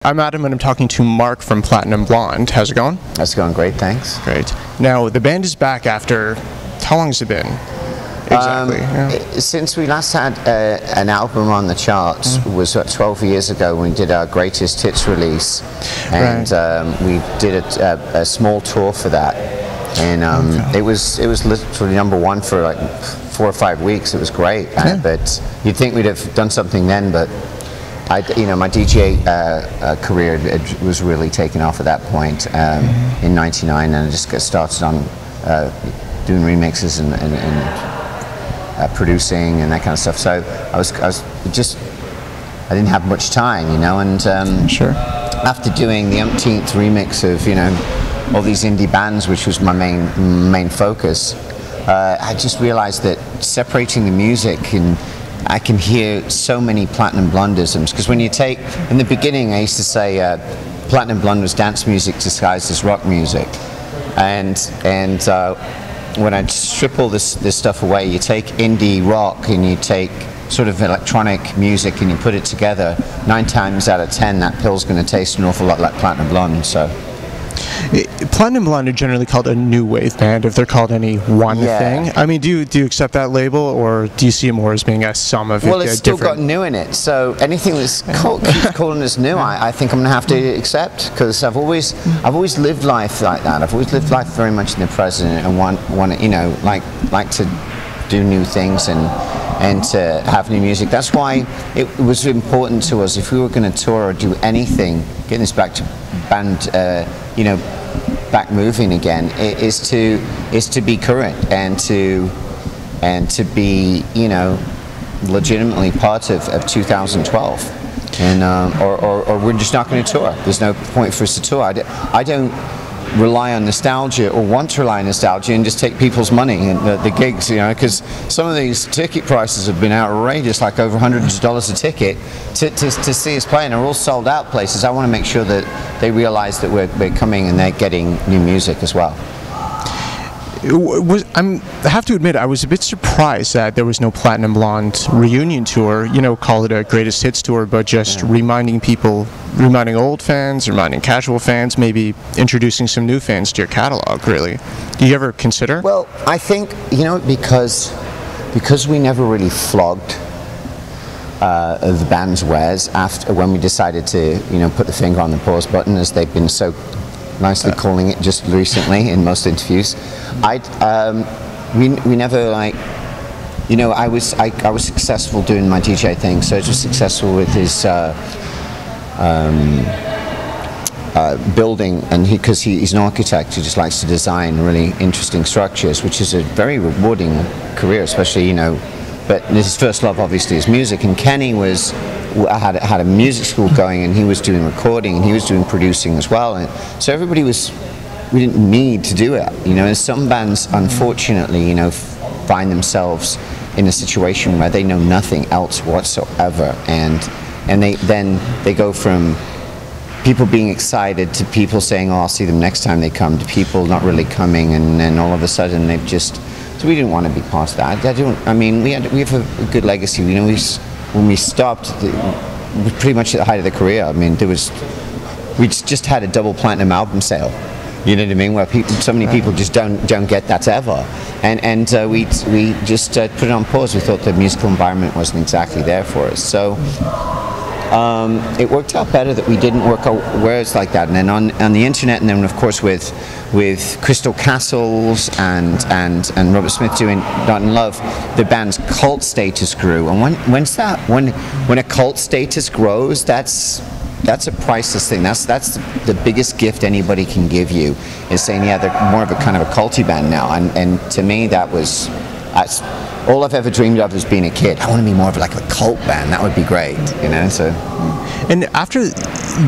I'm Adam and I'm talking to Mark from Platinum Blonde. How's it going? That's going great, thanks. Great. Now, the band is back after, how long has it been? Exactly. Since we last had an album on the charts was 12 years ago when we did our greatest hits release, and we did a small tour for that, and it was literally #1 for like 4 or 5 weeks. It was great, but you'd think we'd have done something then, but my DJ career was really taken off at that point in '99, and I just got started on doing remixes and producing and that kind of stuff. So I didn't have much time, and after doing the umpteenth remix of all these indie bands, which was my main focus, I just realized that separating the music, and I can hear so many Platinum Blondisms, because when you take, in the beginning I used to say Platinum Blonde was dance music disguised as rock music, and when I strip all this stuff away, you take indie rock and you take sort of electronic music and you put it together, 9 times out of 10 that pill's going to taste an awful lot like Platinum Blonde. So Platinum Blonde are generally called a new wave band, if they're called any one thing. I mean, do you accept that label, or do you see it more as being a sum of Well, it's still got new in it, so anything that's keeps calling us new, I think I'm going to have to accept, because I've always lived life like that. I've always lived life very much in the present, and want like to do new things and to have new music. That's why it was important to us, if we were going to tour or do anything, getting this back to band, back moving again, is to be current and to be legitimately part of 2012, and or we're just not going to tour. There's no point for us to tour. I don't rely on nostalgia, or want to rely on nostalgia, and just take people's money and the gigs, because some of these ticket prices have been outrageous, like over $100 a ticket to see us play, and they're all sold out places. I want to make sure that they realize that we're coming and they're getting new music as well. I have to admit, I was a bit surprised that there was no Platinum Blonde reunion tour, call it a greatest hits tour, but just reminding old fans, reminding casual fans, maybe introducing some new fans to your catalog, really. Do you ever consider? Well, I think, because we never really flogged the band's wares after, when we decided to, put the finger on the pause button, as they've been so nicely calling it just recently in most interviews. We never I was successful doing my DJ thing. Serge was successful with his building, and because he's an architect who just likes to design really interesting structures, which is a very rewarding career, especially but his first love obviously is music. And Kenny had a music school going, and he was doing recording and he was doing producing as well, and so we didn't need to do it, and some bands unfortunately find themselves in a situation where they know nothing else whatsoever, and they go from people being excited to people saying, oh, I'll see them next time they come, to people not really coming, and then all of a sudden they've just, so we didn't want to be past that. We have a good legacy. When we stopped, pretty much at the height of the career, we just had a double platinum album sale. You know what I mean? Where so many people just don't get that ever, and we just put it on pause. We thought the musical environment wasn't exactly there for us, so it worked out better that we didn't work out words like that. And then on the internet, and then of course with Crystal Castles and Robert Smith doing Not in Love, the band's cult status grew. And when a cult status grows, that's a priceless thing. That's the biggest gift anybody can give you, is saying, yeah, they're more of a kind of a culty band now. And to me, that's all I've ever dreamed of as being a kid. I want to be more of like a cult band. That would be great, So. And after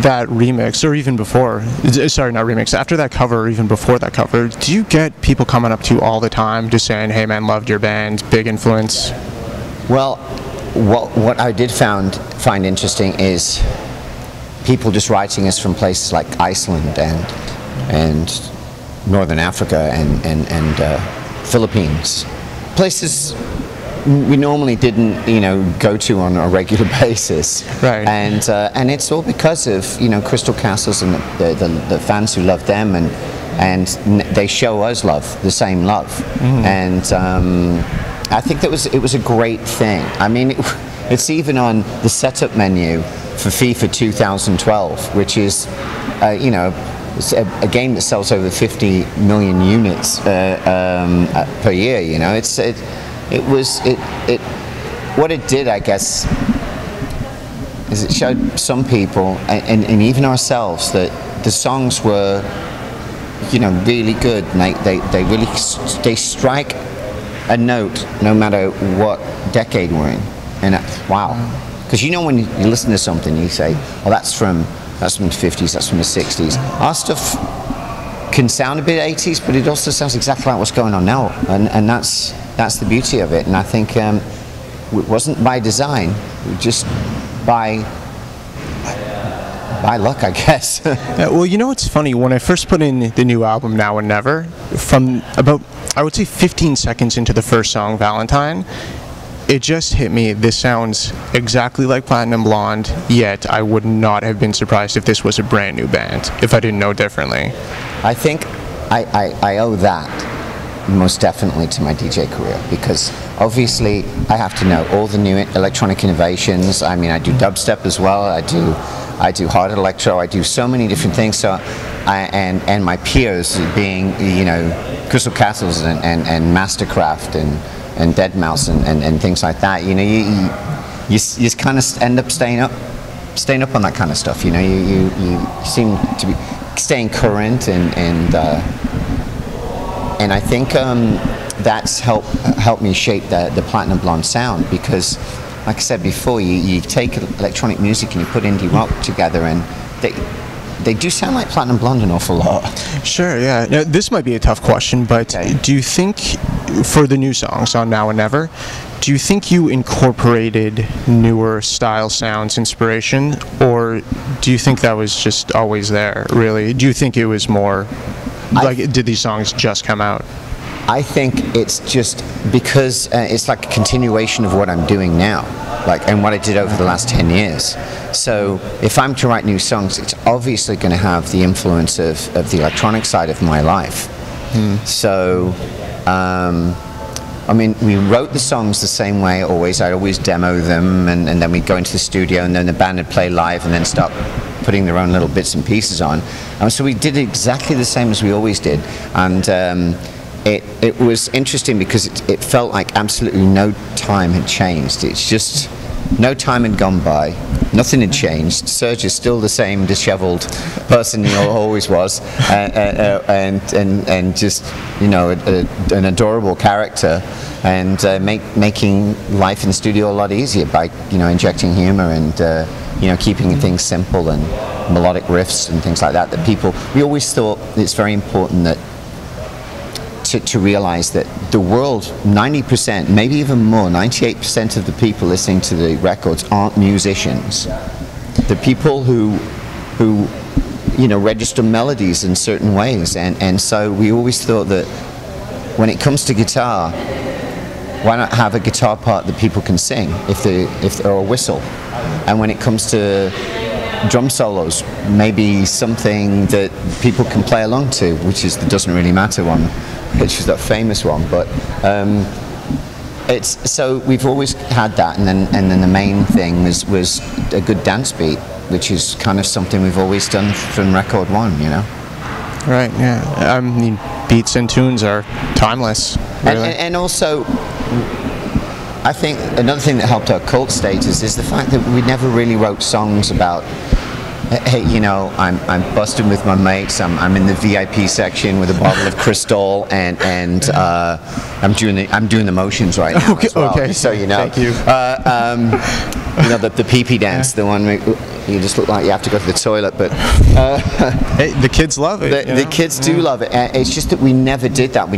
that remix, or even before, sorry, not remix, after that cover, or even before that cover, do you get people coming up to you all the time, just saying, hey man, loved your band, big influence? Well, what I did find interesting is people just writing us from places like Iceland and Northern Africa and Philippines, places we normally didn't, you know, go to on a regular basis. Right. And it's all because of, you know, Crystal Castles and the fans who love them, and they show us love, the same love. And I think that it was a great thing. I mean, it's even on the setup menu for FIFA 2012, which is, you know, it's a game that sells over 50 million units per year. You know, what it did, I guess, is it showed some people and even ourselves that the songs were, you know, really good. And they really strike a note no matter what decade we're in. And wow, because you know when you listen to something, you say, "Oh, that's from the 50s, that's from the 60s." Our stuff can sound a bit 80s, but it also sounds exactly like what's going on now, and that's the beauty of it. And I think it wasn't by design, just by luck, I guess. Well, you know what's funny? When I first put in the new album, Now and Never, from about, I would say 15 seconds into the first song, Valentine, it just hit me. This sounds exactly like Platinum Blonde, yet I would not have been surprised if this was a brand new band, if I didn't know differently. I think I owe that most definitely to my DJ career, because obviously I have to know all the new electronic innovations. I mean, I do dubstep as well, I do hard electro, I do so many different things. So and my peers being, you know, Crystal Castles and Mastercraft and Deadmau5 and things like that, you know, you kind of end up staying up on that kind of stuff. You know, you seem to be staying current, and I think that's helped me shape the Platinum Blonde sound, because, like I said before, you take electronic music and you put indie rock together, and they do sound like Platinum Blonde an awful lot. Sure, yeah. Now, this might be a tough question, but Okay. Do you think, for the new songs on Now and Never, do you think you incorporated newer style sounds inspiration, or do you think that was just always there, really? Do you think it was more, like, did these songs just come out? I think it's just because it's like a continuation of what I'm doing now, like, and what I did over the last 10 years. So if I'm to write new songs, it's obviously going to have the influence of the electronic side of my life. So, I mean, we wrote the songs the same way always. I'd always demo them, and then we'd go into the studio, and then the band would play live and then start putting their own little bits and pieces on. And so we did exactly the same as we always did. And it was interesting because it felt like absolutely no time had changed. It's just no time had gone by, nothing had changed. Serge is still the same disheveled person he always was, and just, you know, an adorable character, and making life in the studio a lot easier by, you know, injecting humor and you know, keeping things simple and melodic riffs and things like that. That we always thought it's very important that to realize that the world, 90%, maybe even more, 98% of the people listening to the records aren't musicians. The people who you know, register melodies in certain ways, and so we always thought that when it comes to guitar, why not have a guitar part that people can sing, or a whistle? And when it comes to drum solos, maybe something that people can play along to, which doesn't really matter one, which is that famous one. But it's, so we've always had that, and then the main thing was a good dance beat, which is kind of something we've always done from record one, you know. Right, yeah. I mean, beats and tunes are timeless, really. And also, I think another thing that helped our cult status is the fact that we never really wrote songs about, hey, you know, I'm busting with my mates, I'm in the VIP section with a bottle of Cristal, and I'm doing the motions right now. Okay, as well, okay. So you know. Thank you. You know, the pee-pee dance, the one where you just look like you have to go to the toilet, but hey, the kids love it. the kids do love it. It's just that we never did that.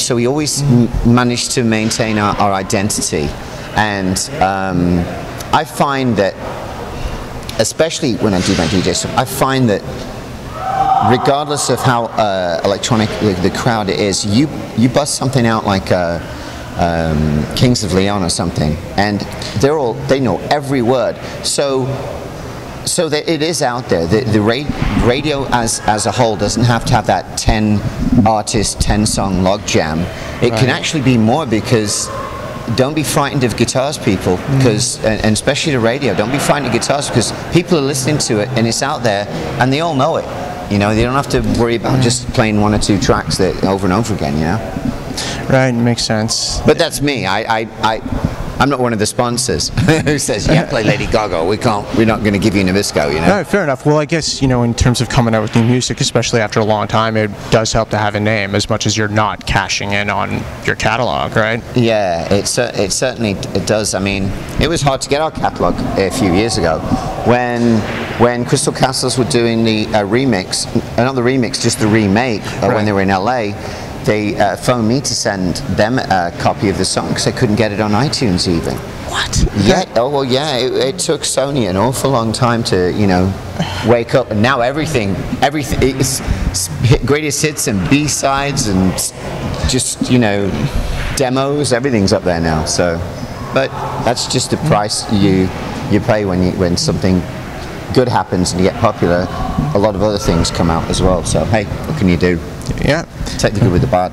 So we always managed to maintain our identity, and I find that, especially when I do my DJ stuff, I find that regardless of how electronic the crowd is, you bust something out like Kings of Leon or something, and they know every word. So that it is out there. The radio as a whole doesn't have to have that 10 artist, 10 song log jam. It can actually be more, because don't be frightened of guitars, people, because and especially the radio. Don't be frightened of guitars, because people are listening to it and it's out there and they all know it. You know, they don't have to worry about just playing 1 or 2 tracks that over and over again. You know. Right, makes sense. But that's me. I'm not one of the sponsors who says, yeah, play Lady Gaga. We're not going to give you Nabisco, you know? No, fair enough. Well, I guess, you know, in terms of coming out with new music, especially after a long time, it does help to have a name, as much as you're not cashing in on your catalog, right? Yeah, it certainly does. I mean, it was hard to get our catalog a few years ago. When Crystal Castles were doing the remix, not the remix, just the remake, when they were in LA, they phoned me to send them a copy of the song because they couldn't get it on iTunes even. What? Yeah. Oh well, yeah. It took Sony an awful long time to, you know, wake up, and now everything, it's greatest hits and B-sides and just, you know, demos. Everything's up there now. So, but that's just the price you pay when something good happens and you get popular. A lot of other things come out as well. So hey, what can you do? Yeah. Take the good with the bad.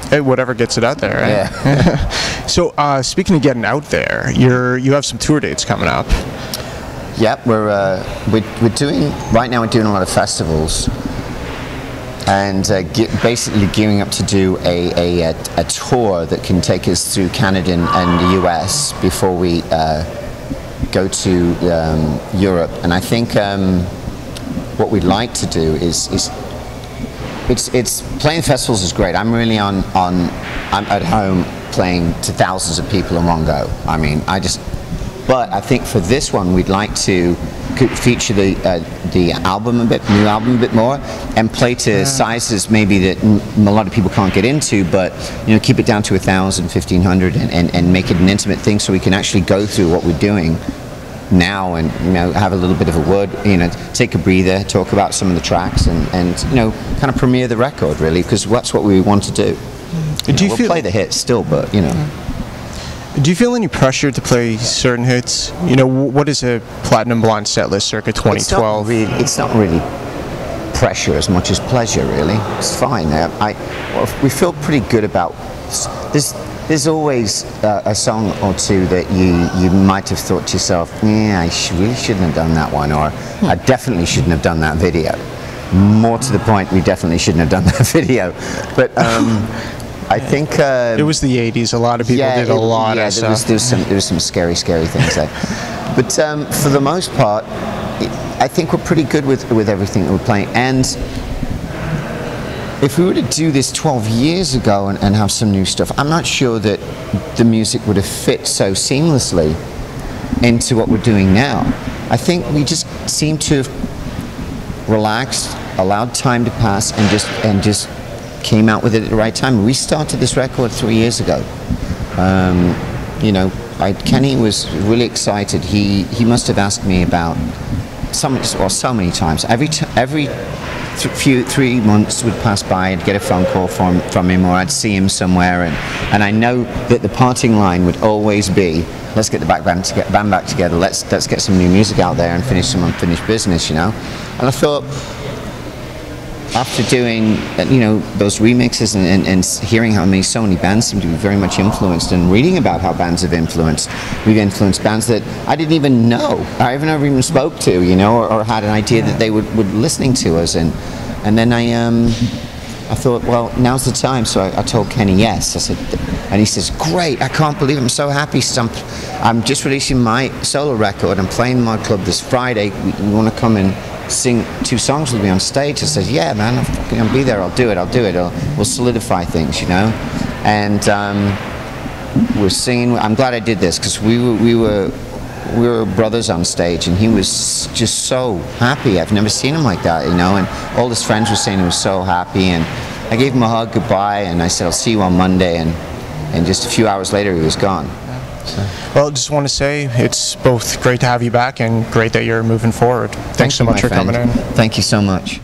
Hey, whatever gets it out there, right? Yeah. So, speaking of getting out there, you have some tour dates coming up. Yep, we're doing right now. We're doing a lot of festivals, and basically gearing up to do a tour that can take us through Canada and the US before we go to Europe. And I think what we'd like to do is it's playing festivals is great. I'm really I'm at home playing to thousands of people in one go. I mean, but I think for this one we'd like to feature the new album a bit more, and play to sizes maybe that a lot of people can't get into, but you know, keep it down to 1,000, 1,500, and make it an intimate thing, so we can actually go through what we're doing now and, you know, have a little bit of a word, you know, take a breather, talk about some of the tracks, and you know, kind of premiere the record, really, because that's what we want to do. We'll play the hits still, but you know. Do you feel any pressure to play certain hits? You know, what is a Platinum Blonde set list circa 2012? It's not really pressure as much as pleasure, really. It's fine. We feel pretty good about this. There's always a song or two that you might have thought to yourself, yeah, I really shouldn't have done that one, or I definitely shouldn't have done that video. More to the point, we definitely shouldn't have done that video. But I think it was the 80s. A lot of people did a lot of stuff. There was some scary things there. But for the most part, I think we're pretty good with everything that we're playing. And if we were to do this 12 years ago and have some new stuff, I'm not sure that the music would have fit so seamlessly into what we're doing now. I think we just seem to have relaxed, allowed time to pass, and just came out with it at the right time. We started this record 3 years ago. You know, Kenny was really excited. He must have asked me about so many times. Every 3 months would pass by, I'd get a phone call from him, or I'd see him somewhere, and I know that the parting line would always be, let's get the band back together, let's get some new music out there and finish some unfinished business, you know. And I thought, after doing, you know, those remixes and hearing how so many bands seem to be very much influenced, and reading about how bands have we've influenced bands that I didn't even know, I never even spoke to, you know, or had an idea that they would listening to us, and then I thought, well, now's the time. So I told Kenny yes. I said, and he says, great, I can't believe it. I'm so happy. I'm just releasing my solo record. I'm playing my club this Friday. We want to come and sing 2 songs with me on stage. I said, yeah, man, I'll be there. I'll do it. We'll solidify things, you know. And we're singing. I'm glad I did this, because we were brothers on stage, and he was just so happy. I've never seen him like that, you know. And all his friends were saying he was so happy. And I gave him a hug goodbye, and I said, I'll see you on Monday. And just a few hours later, he was gone. So. Well, just want to say it's both great to have you back and great that you're moving forward. Thanks so much for coming in. Thank you so much.